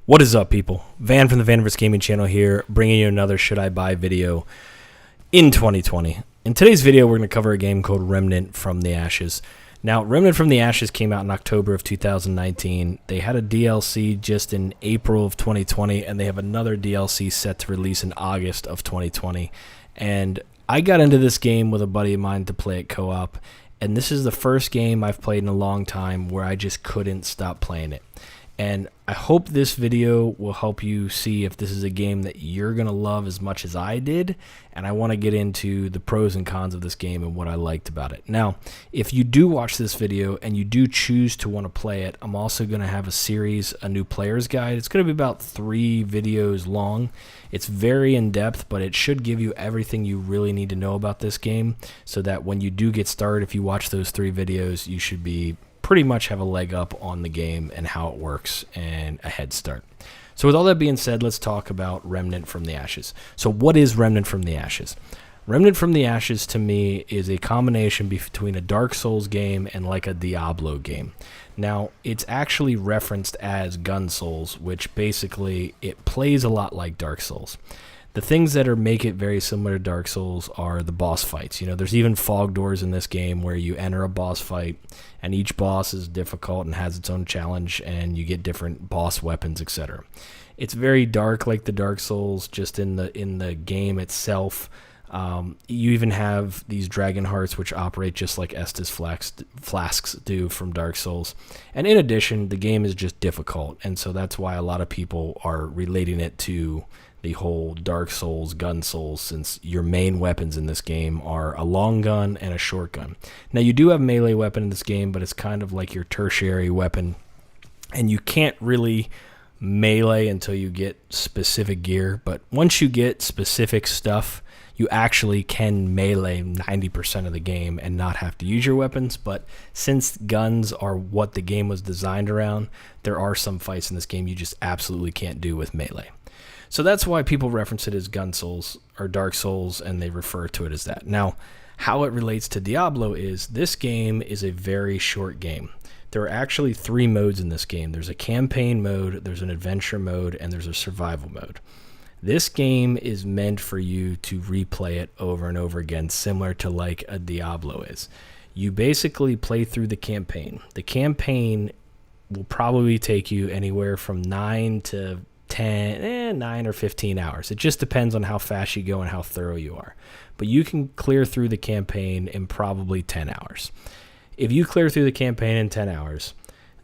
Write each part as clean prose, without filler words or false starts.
What is up, people? Van from the Vanverse Gaming channel here, bringing you another Should I Buy video in 2020. In today's video, we're going to cover a game called Remnant from the Ashes. Now, Remnant from the Ashes came out in October of 2019. They had a DLC just in April of 2020, and they have another DLC set to release in August of 2020. And I got into this game with a buddy of mine to play it co-op, and this is the first game I've played in a long time where I just couldn't stop playing it. And I hope this video will help you see if this is a game that you're going to love as much as I did. And I want to get into the pros and cons of this game and what I liked about it. Now, if you do watch this video and you do choose to want to play it, I'm also going to have a series, a new player's guide. It's going to be about 3 videos long. It's very in-depth, but it should give you everything you really need to know about this game so that when you do get started, if you watch those 3 videos, you should be pretty much have a leg up on the game and how it works and a head start. So with all that being said, let's talk about Remnant from the Ashes. So what is Remnant from the Ashes? Remnant from the Ashes to me is a combination between a Dark Souls game and like a Diablo game. Now, it's actually referenced as Gun Souls, which basically it plays a lot like Dark Souls. The things that make it very similar to Dark Souls are the boss fights. You know, there's even fog doors in this game where you enter a boss fight, and each boss is difficult and has its own challenge, and you get different boss weapons, etc. It's very dark, like the Dark Souls, just in the game itself. You even have these dragon hearts, which operate just like Estus flasks do from Dark Souls. And in addition, the game is just difficult, and so that's why a lot of people are relating it to the whole Dark Souls, Gun Souls, since your main weapons in this game are a long gun and a short gun. Now, you do have melee weapon in this game, but it's kind of like your tertiary weapon, and you can't really melee until you get specific gear, but once you get specific stuff, you actually can melee 90% of the game and not have to use your weapons. But since guns are what the game was designed around, there are some fights in this game you just absolutely can't do with melee. So that's why people reference it as Gun Souls or Dark Souls, and they refer to it as that. Now, how it relates to Diablo is this game is a very short game. There are actually 3 modes in this game. There's a campaign mode, there's an adventure mode, and there's a survival mode. This game is meant for you to replay it over and over again, similar to like a Diablo is. You basically play through the campaign. The campaign will probably take you anywhere from 9 or 15 hours. It just depends on how fast you go and how thorough you are. But you can clear through the campaign in probably 10 hours. If you clear through the campaign in 10 hours,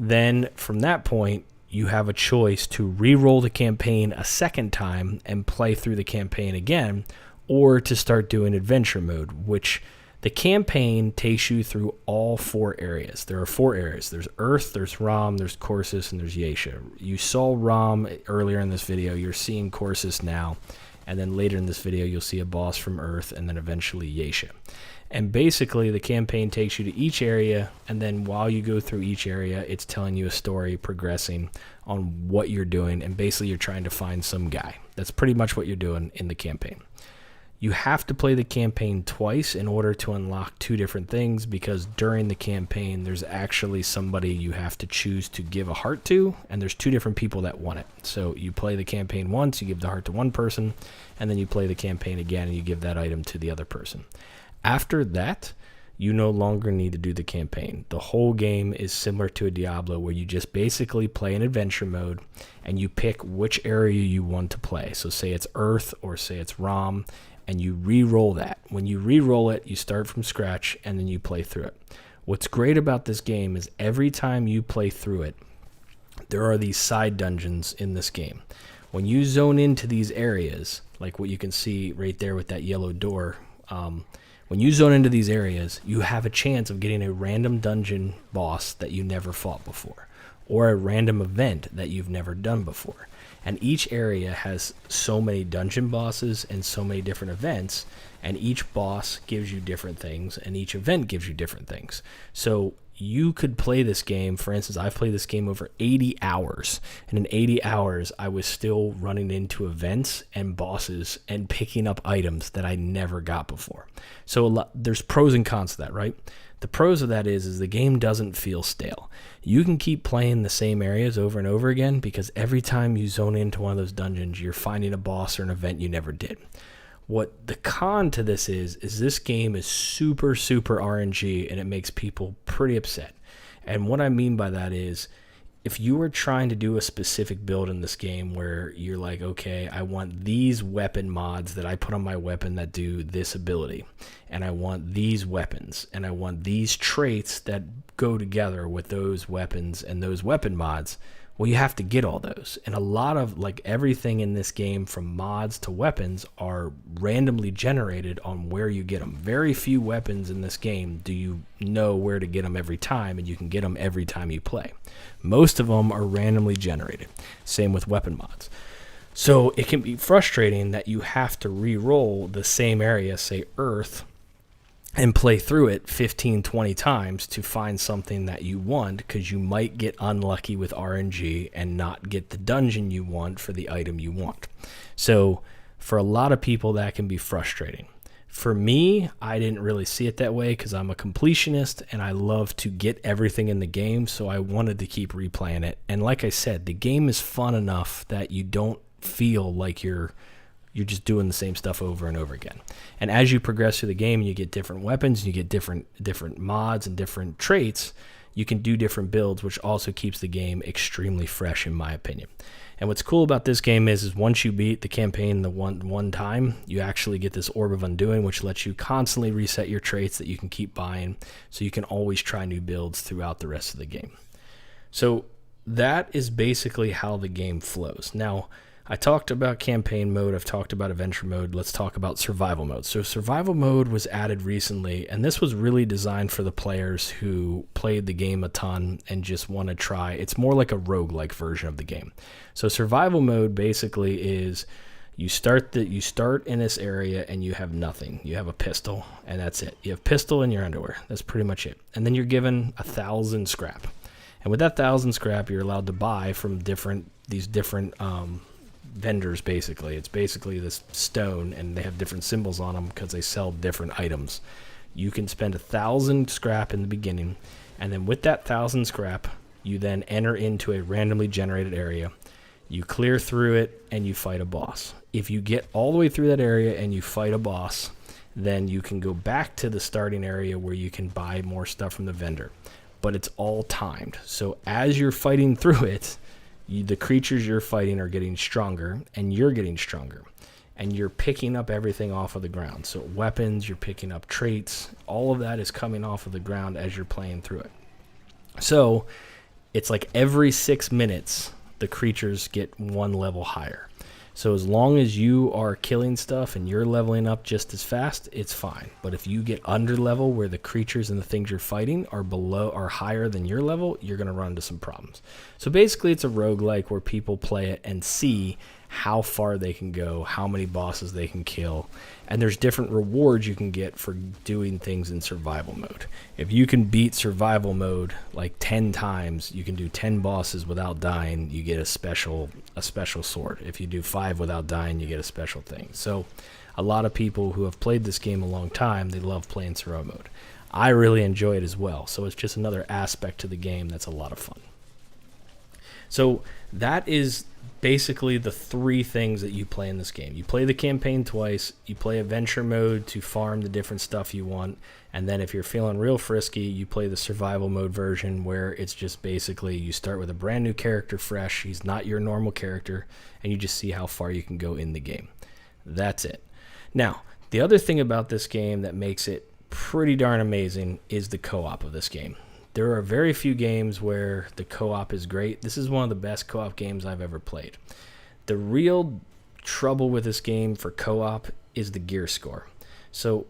then from that point, you have a choice to re-roll the campaign a second time and play through the campaign again, or to start doing adventure mode, which the campaign takes you through all 4 areas. There are 4 areas. There's Earth, there's Ram, there's Corsus, and there's Yesha. You saw Ram earlier in this video. You're seeing Corsus now. And then later in this video, you'll see a boss from Earth and then eventually Yesha. And basically, the campaign takes you to each area, and then while you go through each area, it's telling you a story progressing on what you're doing, and basically you're trying to find some guy. That's pretty much what you're doing in the campaign. You have to play the campaign twice in order to unlock 2 different things, because during the campaign, there's actually somebody you have to choose to give a heart to, and there's 2 different people that want it. So you play the campaign once, you give the heart to one person, and then you play the campaign again, and you give that item to the other person. After that, you no longer need to do the campaign. The whole game is similar to a Diablo, where you just basically play in adventure mode, and you pick which area you want to play. So say it's Earth or say it's Ram, and you re-roll that. When you re-roll it, you start from scratch, and then you play through it. What's great about this game is every time you play through it, there are these side dungeons in this game. When you zone into these areas, like what you can see right there with that yellow door, when you zone into these areas, you have a chance of getting a random dungeon boss that you never fought before, or a random event that you've never done before. And each area has so many dungeon bosses and so many different events, and each boss gives you different things, and each event gives you different things. So you could play this game. For instance, I've played this game over 80 hours, and in 80 hours, I was still running into events and bosses and picking up items that I never got before. So there's pros and cons to that, right? The pros of that is the game doesn't feel stale. You can keep playing the same areas over and over again because every time you zone into one of those dungeons, you're finding a boss or an event you never did. What the con to this is this game is super, super RNG, and it makes people pretty upset. And what I mean by that is, if you were trying to do a specific build in this game where you're like, okay, I want these weapon mods that I put on my weapon that do this ability, and I want these weapons, and I want these traits that go together with those weapons and those weapon mods, well, you have to get all those. And a lot of, like, everything in this game from mods to weapons are randomly generated on where you get them. Very few weapons in this game do you know where to get them every time, and you can get them every time you play. Most of them are randomly generated. Same with weapon mods. So it can be frustrating that you have to re-roll the same area, say Earth, and play through it 15, 20 times to find something that you want, because you might get unlucky with RNG and not get the dungeon you want for the item you want. So for a lot of people, that can be frustrating. For me, I didn't really see it that way because I'm a completionist and I love to get everything in the game, so I wanted to keep replaying it. And like I said, the game is fun enough that you don't feel like you're just doing the same stuff over and over again. And as you progress through the game, you get different weapons, you get different mods and different traits. You can do different builds, which also keeps the game extremely fresh, in my opinion. And what's cool about this game is once you beat the campaign the one time, you actually get this Orb of Undoing, which lets you constantly reset your traits that you can keep buying, so you can always try new builds throughout the rest of the game. So that is basically how the game flows. Now, I talked about campaign mode, I've talked about adventure mode, let's talk about survival mode. So survival mode was added recently, and this was really designed for the players who played the game a ton and just want to try. It's more like a roguelike version of the game. So survival mode basically is you start in this area and you have nothing. You have a pistol, and that's it. You have pistol in your underwear. That's pretty much it. And then you're given 1,000 scrap. And with that 1,000 scrap, you're allowed to buy from these different vendors. Basically, it's basically this stone, and they have different symbols on them because they sell different items. You can spend 1,000 scrap in the beginning, and then with that 1,000 scrap, you then enter into a randomly generated area. You clear through it and you fight a boss. If you get all the way through that area and you fight a boss, then you can go back to the starting area where you can buy more stuff from the vendor, but it's all timed. So as you're fighting through it, the creatures you're fighting are getting stronger, and you're getting stronger, and you're picking up everything off of the ground. So weapons, you're picking up traits, all of that is coming off of the ground as you're playing through it. So it's like every 6 minutes, the creatures get one level higher. So as long as you are killing stuff and you're leveling up just as fast, it's fine. But if you get under level where the creatures and the things you're fighting are higher than your level, you're going to run into some problems. So basically it's a roguelike where people play it and see how far they can go, how many bosses they can kill, and there's different rewards you can get for doing things in survival mode. If you can beat survival mode like 10 times, you can do 10 bosses without dying, you get a special sword. If you do 5 without dying, you get a special thing. So a lot of people who have played this game a long time, they love playing survival mode. I really enjoy it as well, so it's just another aspect to the game that's a lot of fun. So that is basically the 3 things that you play in this game. You play the campaign twice, you play adventure mode to farm the different stuff you want, and then if you're feeling real frisky, you play the survival mode version where it's just basically you start with a brand new character fresh, he's not your normal character, and you just see how far you can go in the game. That's it. Now, the other thing about this game that makes it pretty darn amazing is the co-op of this game. There are very few games where the co-op is great. This is one of the best co-op games I've ever played. The real trouble with this game for co-op is the gear score. So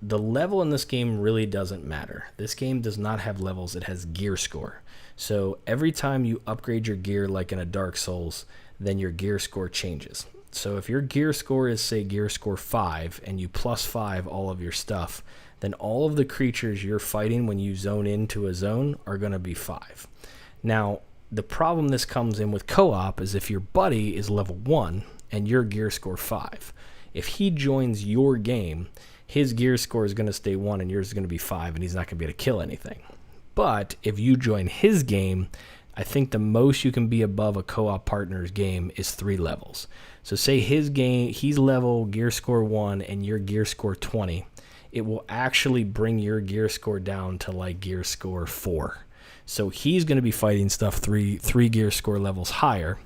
the level in this game really doesn't matter. This game does not have levels, it has gear score. So every time you upgrade your gear, like in a Dark Souls, then your gear score changes. So if your gear score is, say, gear score 5, and you plus 5 all of your stuff, then all of the creatures you're fighting when you zone into a zone are going to be 5. Now, the problem this comes in with co-op is if your buddy is level 1 and your gear score 5. If he joins your game, his gear score is going to stay 1 and yours is going to be 5, and he's not going to be able to kill anything. But if you join his game, I think the most you can be above a co-op partner's game is 3 levels. So say his game, he's level gear score 1 and your gear score 20. It will actually bring your gear score down to like gear score 4. So he's going to be fighting stuff three gear score levels higher,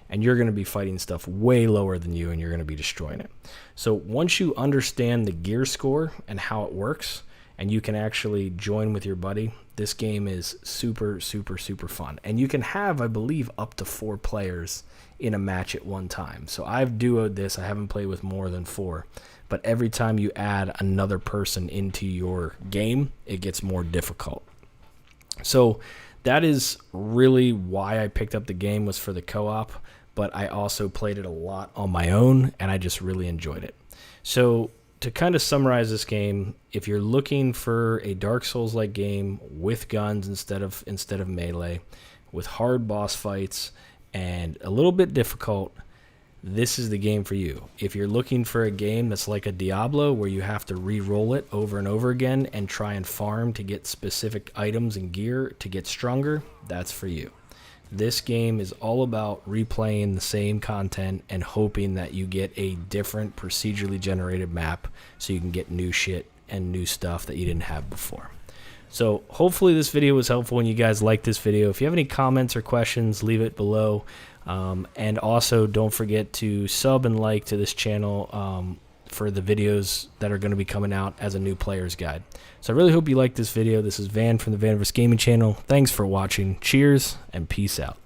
and you're going to be fighting stuff way lower than you, and you're going to be destroying it. So once you understand the gear score and how it works, and you can actually join with your buddy, this game is super, super, super fun. And you can have, I believe, up to 4 players in a match at one time. So I've duoed this. I haven't played with more than 4. But every time you add another person into your game, it gets more difficult. So that is really why I picked up the game, was for the co-op. But I also played it a lot on my own, and I just really enjoyed it. So to kind of summarize this game, if you're looking for a Dark Souls-like game with guns instead of melee, with hard boss fights and a little bit difficult, this is the game for you. If you're looking for a game that's like a Diablo, where you have to re-roll it over and over again and try and farm to get specific items and gear to get stronger, that's for you. This game is all about replaying the same content and hoping that you get a different procedurally generated map so you can get new shit and new stuff that you didn't have before. So hopefully this video was helpful and you guys liked this video. If you have any comments or questions, leave it below. And also don't forget to sub and like to this channel for the videos that are going to be coming out as a new player's guide. So I really hope you liked this video. This is Van from the Vanverse Gaming channel. Thanks for watching. Cheers and peace out.